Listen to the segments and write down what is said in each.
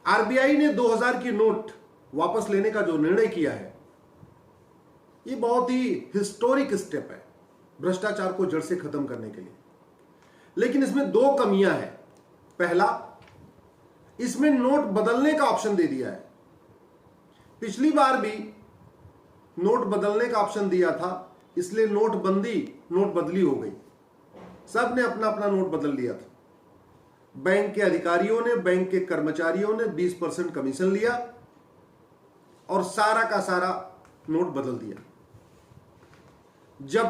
RBI ने 2000 की note वापस लेने का जो निर्णय किया है, ये बहुत ही हिस्टोरिक स्टेप है भ्रष्टाचार को जड़ से खत्म करने के लिए। लेकिन इसमें दो कमियां हैं। पहला, इसमें नोट बदलने का ऑप्शन दे दिया है। पिछली बार भी नोट बदलने का ऑप्शन दिया था, इसलिए नोट बदली हो गई। सब ने अपना अपना नोट बदल लिया था। बैंक के अधिकारियों ने, बैंक के कर्मचारियों ने 20% कमीशन लिया और सारा का सारा नोट बदल दिया। जब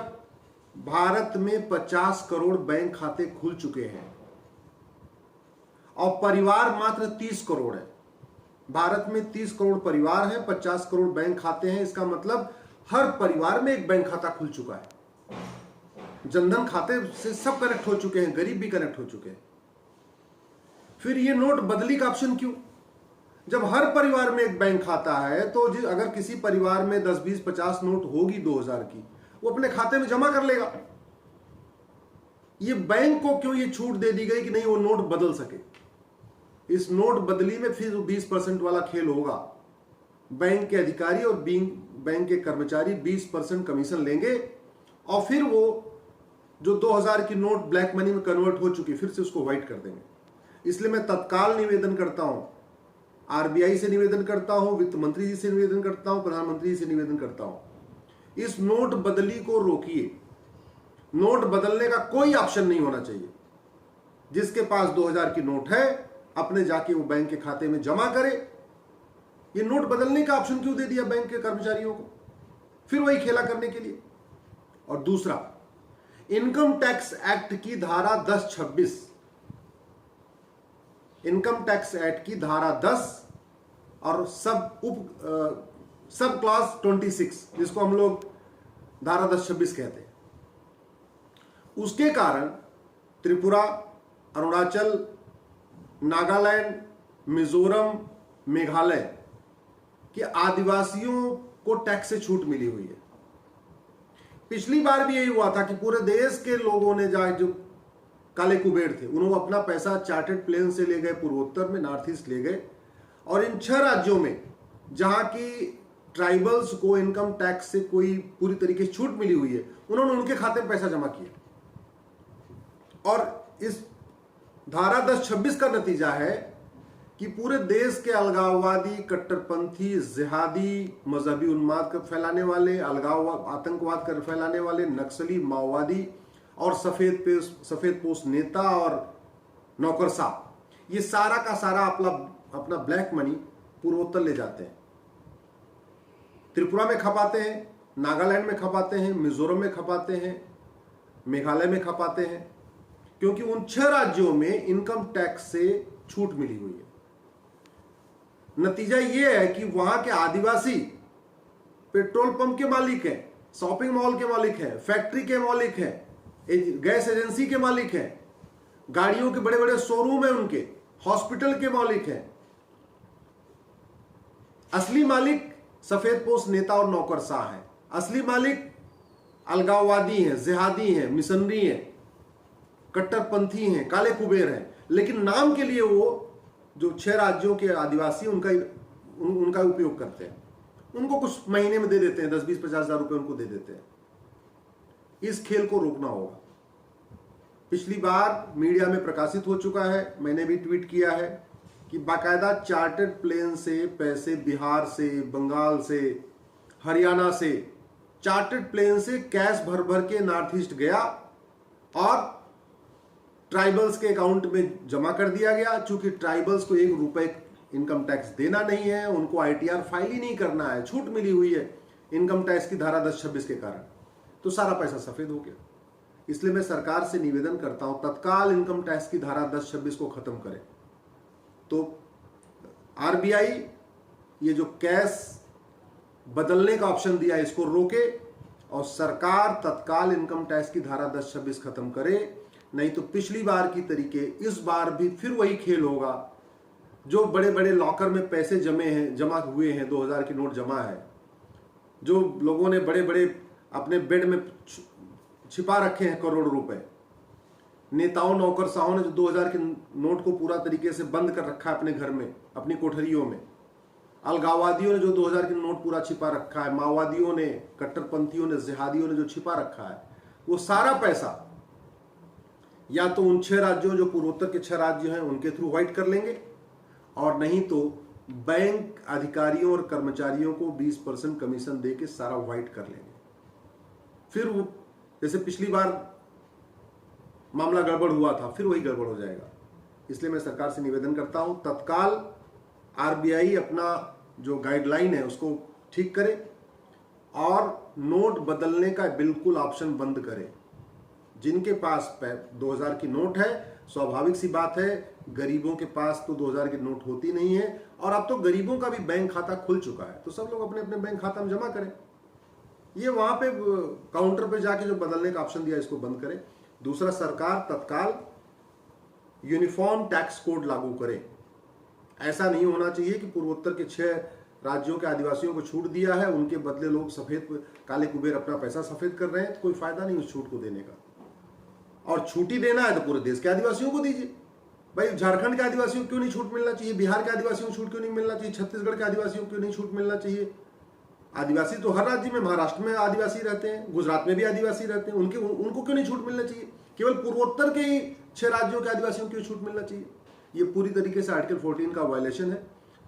भारत में 50 करोड़ बैंक खाते खुल चुके हैं और परिवार मात्र 30 करोड़ है, भारत में 30 करोड़ परिवार हैं, 50 करोड़ बैंक खाते हैं, इसका मतलब हर परिवार में एक बैंक खाता खुल चुका है। जनधन खाते से सब कनेक्ट हो चुके हैं, गरीब भी कनेक्ट हो चुके हैं। फिर ये नोट बदली का ऑप्शन क्यों? जब हर परिवार में एक बैंक खाता है तो अगर किसी परिवार में 10, 20, 50 नोट होगी 2000 की, वो अपने खाते में जमा कर लेगा। ये बैंक को क्यों ये छूट दे दी गई कि नहीं वो नोट बदल सके? इस नोट बदली में फिर 20% वाला खेल होगा। बैंक के अधिकारी और बैंक के कर्मचारी 20% कमीशन लेंगे और फिर वो जो 2000 की नोट ब्लैक मनी में कन्वर्ट हो चुकी, फिर से उसको व्हाइट कर देंगे। इसलिए मैं तत्काल निवेदन करता हूं, आरबीआई से निवेदन करता हूं, वित्त मंत्री जी से निवेदन करता हूं, प्रधानमंत्री जी से निवेदन करता हूं, इस नोट बदली को रोकिए। नोट बदलने का कोई ऑप्शन नहीं होना चाहिए। जिसके पास 2000 की नोट है अपने जाके वो बैंक के खाते में जमा करे। ये नोट बदलने का ऑप्शन क्यों दे दिया बैंक के कर्मचारियों को? फिर वही खेला करने के लिए। और दूसरा, इनकम टैक्स एक्ट की धारा 1026, इनकम टैक्स एक्ट की धारा 10 और सब क्लॉज 26, जिसको हम लोग धारा 1026 कहते हैं, उसके कारण त्रिपुरा, अरुणाचल, नागालैंड, मिजोरम, मेघालय के आदिवासियों को टैक्स से छूट मिली हुई है। पिछली बार भी यही हुआ था कि पूरे देश के लोगों ने जो काले कुबेर थे, उन्होंने अपना पैसा चार्टर्ड प्लेन से ले गए, पूर्वोत्तर में, नॉर्थ ईस्ट ले गए, और इन 6 राज्यों में जहां की ट्राइबल्स को इनकम टैक्स से कोई पूरी तरीके से छूट मिली हुई है, उन्होंने उनके खाते में पैसा जमा किया। और इस धारा 1026 का नतीजा है कि पूरे देश के अलगाववादी, कट्टरपंथी, जिहादी, मजहबी उन्माद कर फैलाने वाले, आतंकवाद कर फैलाने वाले, नक्सली, माओवादी और सफेदपोश नेता और नौकरशाह, ये सारा का सारा अपना ब्लैक मनी पूर्वोत्तर ले जाते हैं। त्रिपुरा में खपाते हैं, नागालैंड में खपाते हैं, मिजोरम में खपाते हैं, मेघालय में खपाते हैं, क्योंकि उन 6 राज्यों में इनकम टैक्स से छूट मिली हुई है। नतीजा यह है कि वहां के आदिवासी पेट्रोल पंप के मालिक हैं, शॉपिंग मॉल के मालिक हैं, फैक्ट्री के मालिक हैं, गैस एजेंसी के मालिक हैं, गाड़ियों के बड़े बड़े शोरूम हैं, उनके हॉस्पिटल के मालिक हैं। असली मालिक सफेदपोश नेता और नौकरशाह हैं। असली मालिक अलगाववादी हैं, जिहादी हैं, मिशनरी हैं, कट्टरपंथी हैं, काले कुबेर हैं। लेकिन नाम के लिए वो जो 6 राज्यों के आदिवासी उनका उपयोग करते हैं। उनको कुछ महीने में दे देते हैं, 10, 20, 50 हजार रुपए उनको दे देते हैं। इस खेल को रोकना होगा। पिछली बार मीडिया में प्रकाशित हो चुका है, मैंने भी ट्वीट किया है कि बाकायदा चार्टर्ड प्लेन से पैसे बिहार से, बंगाल से, हरियाणा से, चार्टर्ड प्लेन से कैश भर भर के नॉर्थ ईस्ट गया और ट्राइबल्स के अकाउंट में जमा कर दिया गया। चूंकि ट्राइबल्स को 1 रुपए इनकम टैक्स देना नहीं है, उनको आईटीआर फाइल ही नहीं करना है, छूट मिली हुई है इनकम टैक्स की धारा 1026 के कारण, तो सारा पैसा सफेद हो गया। इसलिए मैं सरकार से निवेदन करता हूं, तत्काल इनकम टैक्स की धारा 1026 को खत्म करें। तो आरबीआई ये जो कैश बदलने का ऑप्शन दिया है, इसको रोके और सरकार तत्काल इनकम टैक्स की धारा 1026 खत्म करे। नहीं तो पिछली बार की तरीके इस बार भी फिर वही खेल होगा। जो बड़े बड़े लॉकर में पैसे जमा हुए हैं, 2000 की नोट जमा है, जो लोगों ने बड़े बड़े अपने बेड में छिपा रखे हैं करोड़ रुपए, नेताओं नौकरशाहों ने जो 2000 के नोट को पूरा तरीके से बंद कर रखा है अपने घर में, अपनी कोठरियों में, अलगाववादियों ने जो 2000 के नोट पूरा छिपा रखा है, माओवादियों ने, कट्टरपंथियों ने, जिहादियों ने जो छिपा रखा है, वो सारा पैसा या तो उन 6 राज्यों, जो पूर्वोत्तर के 6 राज्य हैं, उनके थ्रू व्हाइट कर लेंगे, और नहीं तो बैंक अधिकारियों और कर्मचारियों को 20% कमीशन देके सारा व्हाइट कर लेंगे। फिर वो जैसे पिछली बार मामला गड़बड़ हुआ था, फिर वही गड़बड़ हो जाएगा। इसलिए मैं सरकार से निवेदन करता हूं, तत्काल आरबीआई अपना जो गाइडलाइन है उसको ठीक करे और नोट बदलने का बिल्कुल ऑप्शन बंद करे। जिनके पास 2000 की नोट है, स्वाभाविक सी बात है, गरीबों के पास तो 2000 की नोट होती नहीं है, और अब तो गरीबों का भी बैंक खाता खुल चुका है, तो सब लोग अपने अपने बैंक खाता में जमा करें। ये वहां पे काउंटर पे जाके जो बदलने का ऑप्शन दिया, इसको बंद करें। दूसरा, सरकार तत्काल यूनिफॉर्म टैक्स कोड लागू करे। ऐसा नहीं होना चाहिए कि पूर्वोत्तर के 6 राज्यों के आदिवासियों को छूट दिया है, उनके बदले लोग सफेद काले कुबेर अपना पैसा सफेद कर रहे हैं, तो कोई फायदा नहीं उस छूट को देने का। और छूटी देना है तो पूरे देश के आदिवासियों को दीजिए। भाई झारखंड के आदिवासियों को क्यों नहीं छूट मिलना चाहिए, बिहार के आदिवासियों को छूट क्यों नहीं मिलना चाहिए, छत्तीसगढ़ के आदिवासियों को क्यों नहीं छूट मिलना चाहिए। आदिवासी तो हर राज्य में, महाराष्ट्र में आदिवासी रहते हैं, गुजरात में भी आदिवासी रहते हैं, उनको क्यों नहीं छूट मिलना चाहिए। केवल पूर्वोत्तर के ही 6 राज्यों के आदिवासियों को क्यों छूट मिलना चाहिए। ये पूरी तरीके से आर्टिकल 14 का वायलेशन है।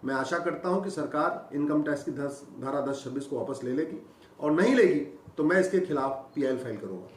मैं आशा करता हूं कि सरकार इनकम टैक्स की धारा 1026 को वापस ले लेगी, और नहीं लेगी तो मैं इसके खिलाफ PIL फाइल करूंगा।